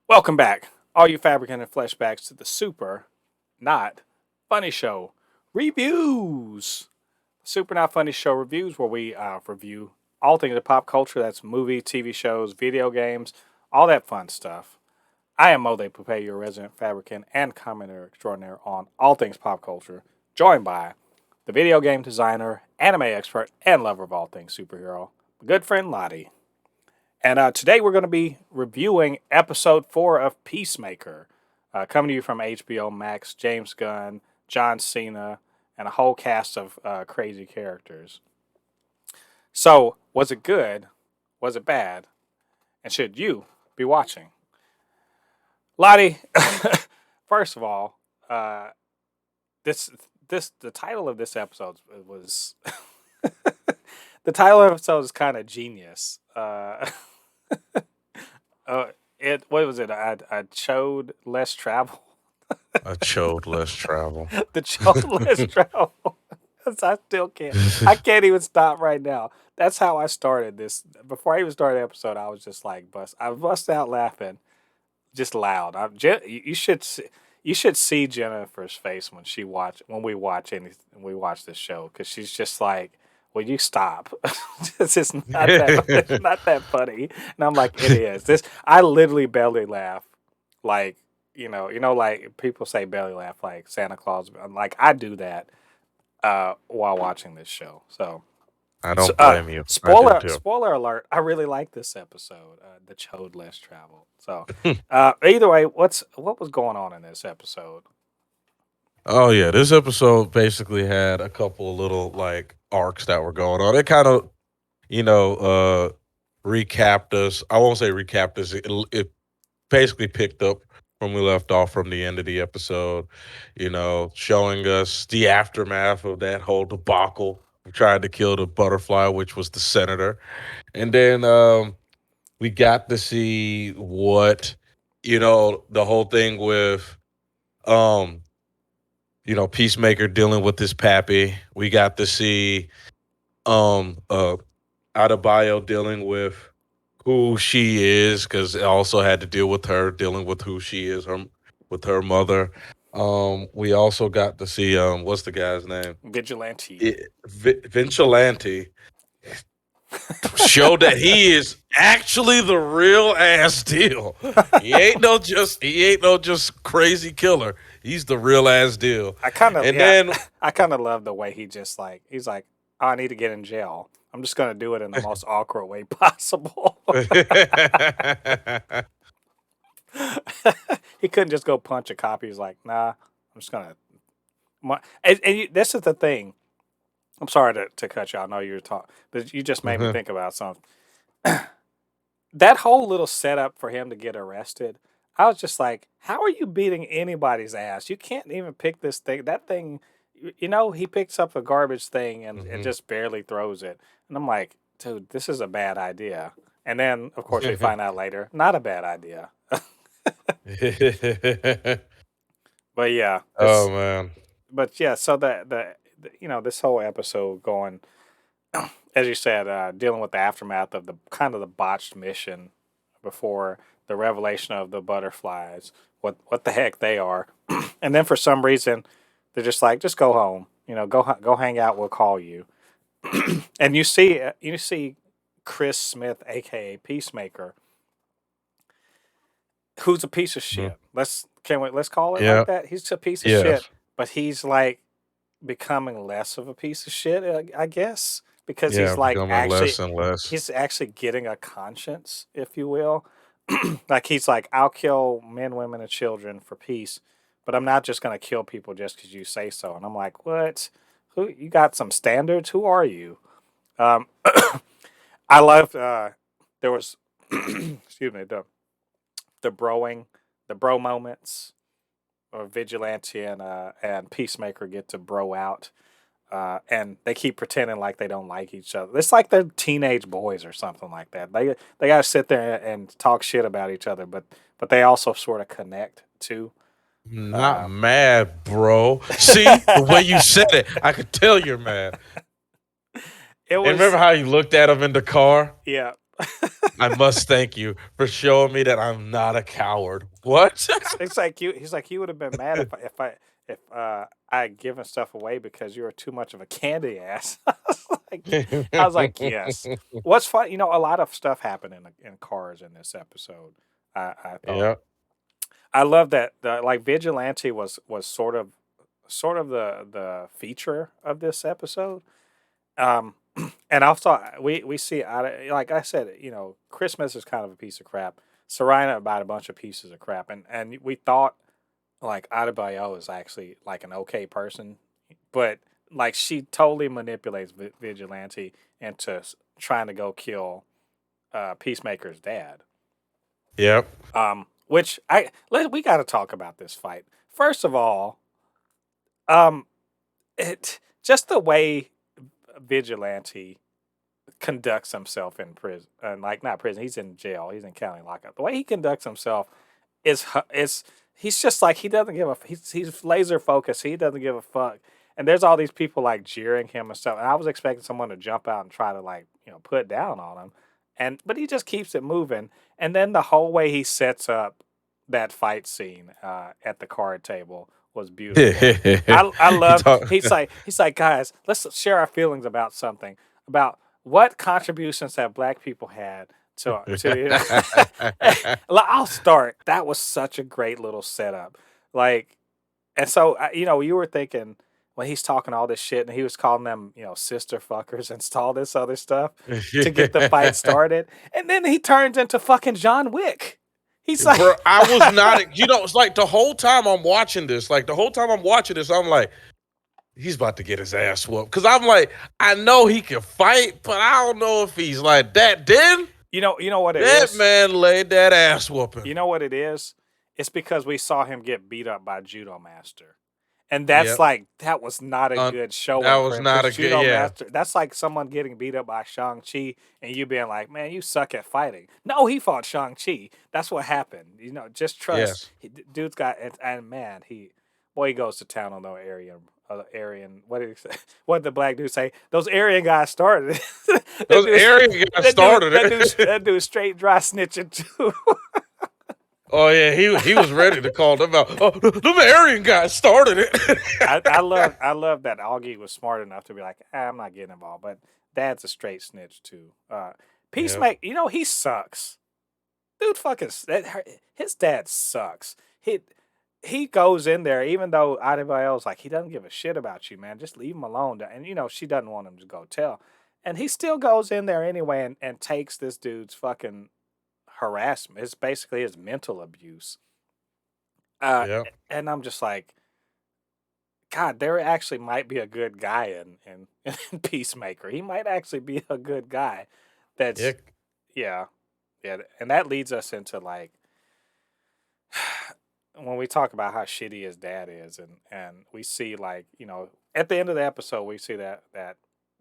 Welcome back, all you Fabricant and Fleshbags, to the super not funny show reviews. Super not funny show reviews, where we review all things of pop culture. That's movies, TV shows, video games, all that fun stuff. I am Mo De Pupe, your resident Fabricant and commentator extraordinaire on all things pop culture, joined by the video game designer, anime expert, and lover of all things superhero, my good friend LADI. And today we're going to be reviewing episode 4 of Peacemaker, coming to you from HBO Max. James Gunn, John Cena, and a whole cast of crazy characters. So, was it good? Was it bad? And should you be watching? Lottie, first of all, the title of this episode was the title of the episode is kind of genius. What was it? I chode less travel. I chose less travel. The chode less travel. I still can't. I can't even stop right now. That's how I started this. Before I even started the episode, I was just like I bust out laughing, just loud. You should see Jennifer's face when we watch this show, because she's just like, "Will you stop? This is not that. It's not that funny." And I'm like, "It is." I literally belly laugh, like like people say belly laugh like Santa Claus. Like I do that while watching this show. So, I don't blame you. I do spoiler too. spoiler alert. I really like this episode. The chode less travel. So, either way, what was going on in this episode? Oh yeah, this episode basically had a couple of little like arcs that were going on. It kind of, you know, uh recapped us. I won't say recapped us. It basically picked up from we left off from the end of the episode, showing us the aftermath of that whole debacle of trying to kill the butterfly, which was the senator. And then we got to see what, the whole thing with um Peacemaker dealing with his pappy. We got to see Adebayo dealing with who she is, because it also had to deal with her dealing with who she is, with her mother. We also got to see what's the guy's name? Vigilante. Vigilante show that he is actually the real ass deal. He ain't no just crazy killer. He's the real ass deal. I kind of And yeah. then I kind of love the way he's like, oh, I need to get in jail. I'm just gonna do it in the most awkward way possible. He couldn't just go punch a cop. He's like, nah, I'm just gonna. This is the thing. I'm sorry to cut you. I know you're talking, but you just made me think about something. That whole little setup for him to get arrested, I was just like, how are you beating anybody's ass? You can't even pick this thing. That thing, he picks up a garbage thing and just barely throws it. And I'm like, dude, this is a bad idea. And then, of course, we find out later, not a bad idea. But yeah, oh man. so this whole episode going, as you said, dealing with the aftermath of the kind of the botched mission before the revelation of the butterflies, what the heck they are, and then for some reason they're just like, just go home, go hang out. We'll call you, and you see Chris Smith, aka Peacemaker, who's a piece of shit. Let's call it Yeah. like that. He's a piece of shit, Yes. but he's like becoming less of a piece of shit, I guess, because Yeah. Becoming less and less. he's actually getting a conscience, if you will. Like he's like, I'll kill men, women, and children for peace, but I'm not just gonna kill people just because you say so. And I'm like, what? Who? You got some standards? Who are you? Um, I loved. There was, excuse me, the bro moments, or Vigilante and Peacemaker get to bro out, and they keep pretending like they don't like each other. It's like they're teenage boys or something like that. They got to sit there and talk shit about each other, but they also sort of connect too. Not Uh, mad, bro. See the way you said it, I could tell you're mad. it And remember was how you looked at him in the car? yeah. I must thank you for showing me that I'm not a coward. What? It's like you. He's like, you would have been mad if I had given stuff away because you were too much of a candy ass. I was like, yes. What's fun? A lot of stuff happened in cars in this episode. I thought Yeah. I love that like Vigilante was sort of the feature of this episode. Um, and also we see like I said, Christmas is kind of a piece of crap. Serena about a bunch of pieces of crap, and we thought like Adebayo is actually like an okay person, but like she totally manipulates Vigilante into trying to go kill Peacemaker's dad. Yep. Which we got to talk about this fight first of all. Um, it just the way Vigilante conducts himself in prison, like not prison. He's in jail. He's in county lockup. The way he conducts himself is he's just like he doesn't give a he's laser focused. He doesn't give a fuck. And there's all these people like jeering him and stuff. And I was expecting someone to jump out and try to like put down on him, but he just keeps it moving. And then the whole way he sets up that fight scene at the card table was beautiful. I He love talk. he's like guys, let's share our feelings about something about what contributions have black people had to I'll start. That was such a great little setup. Like, and so you were thinking when he's talking all this shit and he was calling them, sister fuckers and all this other stuff to get the fight started, and then he turns into fucking John Wick. He's like, Bro, I was not. It's like the whole time I'm watching this. Like the whole time I'm watching this, I'm like, he's about to get his ass whooped. Because I'm like, I know he can fight, but I don't know if he's like that. Then you know what it that is. man laid that ass whooping. You know what it is? It's because we saw him get beat up by Judo Master. And that's Yep. like that was not a good showing That for was him not a because good. Judo Yeah. Master. That's like someone getting beat up by Shang-Chi and you being like, "Man, you suck at fighting." No, he fought Shang-Chi. That's what happened. Just trust. Yes. Dude's got and man, he goes to town on those Aryan. What did he say? What did the black dude say? Those Aryan guys started it. Those Aryan guys started it. That dude straight dry snitching too. Oh yeah, he was ready to call them out. Oh, them Aryan guys started it. I love that Augie was smart enough to be like, I'm not getting involved, but Dad's a straight snitch too. Peacemaker, he sucks. Dude, his dad sucks. He goes in there even though Adebayo's like he doesn't give a shit about you, man. Just leave him alone. And she doesn't want him to go tell, and he still goes in there anyway and takes this dude's fucking harassment. It's basically his mental abuse. Yeah. And I'm just like, God, there actually might be a good guy in Peacemaker. He might actually be a good guy. That's yeah, and that leads us into like when we talk about how shitty his dad is, and we see like at the end of the episode we see that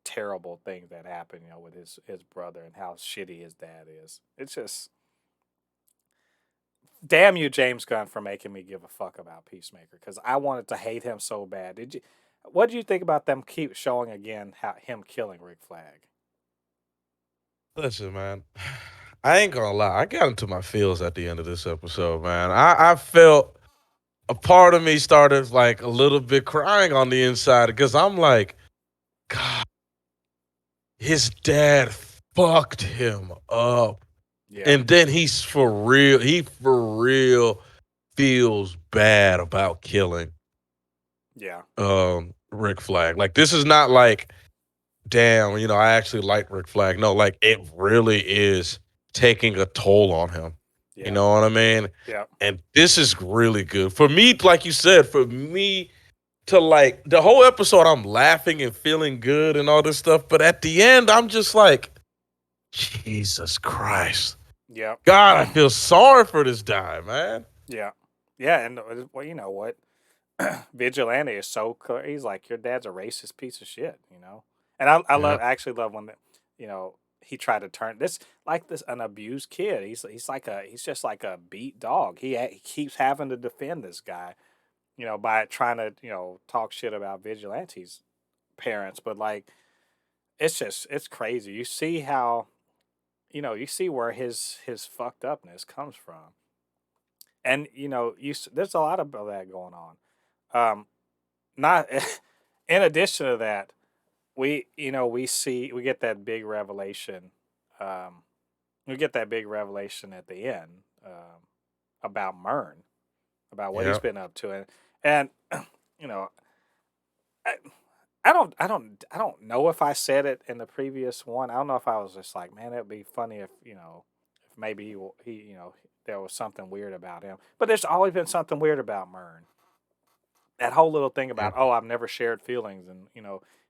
terrible thing that happened with his brother and how shitty his dad is. It's just damn you, James Gunn, for making me give a fuck about Peacemaker because I wanted to hate him so bad. Did you? What do you think about them keep showing again him killing Rick Flag? Listen, man, I ain't gonna lie. I got into my feels at the end of this episode, man. I felt a part of me started like a little bit crying on the inside because I'm like, God, his dad fucked him up. Yeah, And then he's for real. He for real feels bad about killing yeah, Rick Flag. Like this is not like, damn, I actually like Rick Flag. No, like it really is taking a toll on him. You yeah, know what I mean? yeah, And this is really good. For me, like you said, for me to like the whole episode, I'm laughing and feeling good and all this stuff. But at the end, I'm just like, Jesus Christ. yeah, God, I feel sorry for this guy, man. yeah, yeah. And well, you know what? Vigilante is so clear. He's like, your dad's a racist piece of shit. And Yeah. I actually love when he tried to turn this like this an abused kid. He's just like a beat dog. He keeps having to defend this guy, by trying to talk shit about Vigilante's parents. But like, it's crazy. You see how you see where his fucked upness comes from, and there's a lot of that going on. Not in addition to that, we get that big revelation. Um, we get that big revelation at the end about Murn, about what he's Yeah. been up to, and you know, I, I don't know if I said it in the previous one. I don't know if I was just like, man, it'd be funny if if maybe there was something weird about him. But there's always been something weird about Murn. That whole little thing Yeah. about, oh, I've never shared feelings, and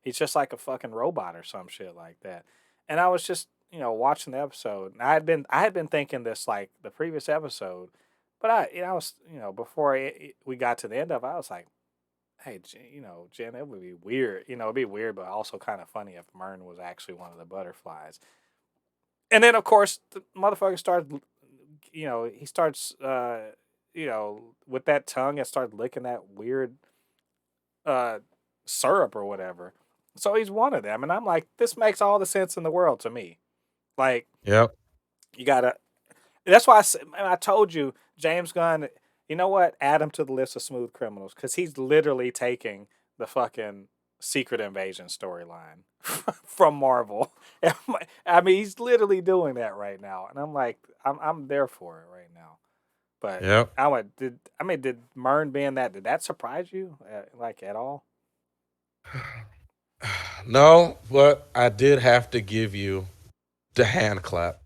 he's just like a fucking robot or some shit like that. And I was just watching the episode, and I had been thinking this like the previous episode, but I was before we got to the end of it, I was like, hey, Jen, it would be weird. It'd be weird, but also kind of funny if Mern was actually one of the butterflies. And then, of course, the motherfucker starts, he starts, with that tongue and starts licking that weird uh, syrup or whatever. So he's one of them. And I'm like, this makes all the sense in the world to me. Like, Yep. you gotta, that's why I told you, James Gunn, you know what? Add him to the list of smooth criminals because he's literally taking the fucking Secret Invasion storyline from Marvel. I mean, he's literally doing that right now, and I'm like, I'm there for it right now. But Yep. did Mern being that, did that surprise you like at all? No, but I did have to give you the hand clap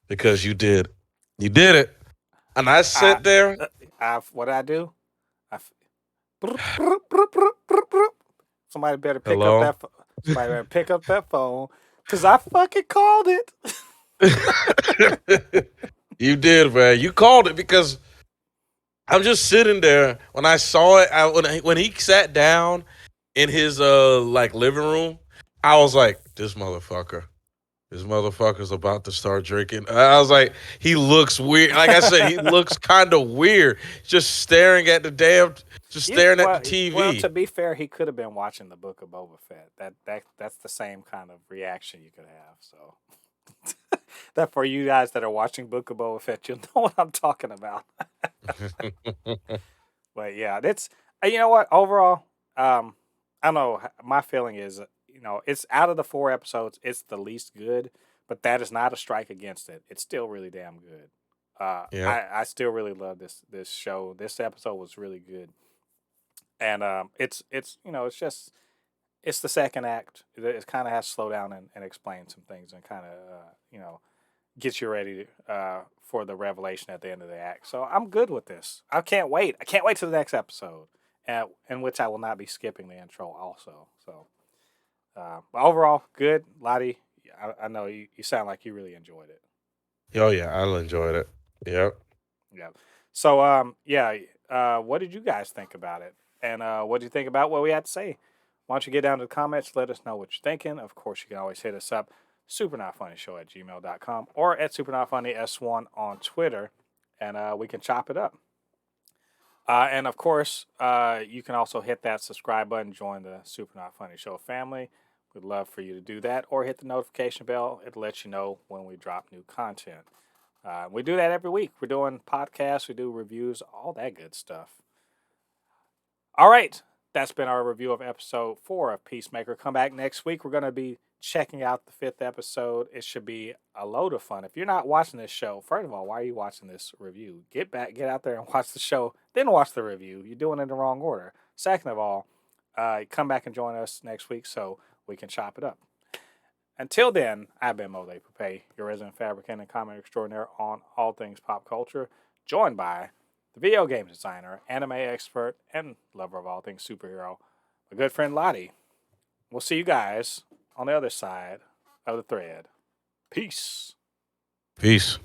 because you did. You did it. And I I, sit there. what did I do? I, somebody better pick up Hello. that. Somebody better pick up that phone, cause I fucking called it. You did, man. You called it because I'm just sitting there. When I saw it, when he sat down in his like living room, I was like, this motherfucker. This motherfucker's about to start drinking. I was like, he looks weird. Like I said, he looks kind of weird. Just staring at the just staring at the Well, TV. to be fair, he could have been watching the Book of Boba Fett. That's the same kind of reaction you could have. So that for you guys that are watching Book of Boba Fett, you'll know what I'm talking about. But yeah, that's you know what. Overall, I don't know. My feeling is, it's out of the 4 episodes, it's the least good. But that is not a strike against it. It's still really damn good. Yep. I still really love this show. This episode was really good, and it's just it's the second act. It kind of has to slow down and explain some things and kind of get you ready for the revelation at the end of the act. So I'm good with this. I can't wait. I can't wait to the next episode, in which I will not be skipping the intro also. So, but overall, good. Lottie, I know you sound like you really enjoyed it. Oh yeah, I enjoyed it. Yep. Yeah. So, yeah. What did you guys think about it? And what do you think about what we had to say? Why don't you get down to the comments? Let us know what you're thinking. Of course, you can always hit us up, supernotfunnyshow@gmail.com or at supernotfunnys1 on Twitter, and we can chop it up. And of course, you can also hit that subscribe button, join the Super Not Funny Show family. We'd love for you to do that, or hit the notification bell. It lets you know when we drop new content. We do that every week. We're doing podcasts, we do reviews, all that good stuff. All right, that's been our review of episode 4 of Peacemaker. Come back next week. We're going to be checking out the 5th episode. It should be a load of fun. If you're not watching this show, first of all, why are you watching this review? Get out there and watch the show, then watch the review. You're doing it in the wrong order. Second of all, come back and join us next week so we can chop it up. Until then, I've been Mole Pape, your resident fabricant and comment extraordinaire on all things pop culture, joined by the video game designer, anime expert, and lover of all things superhero, my good friend Lottie. We'll see you guys on the other side of the thread. Peace. Peace.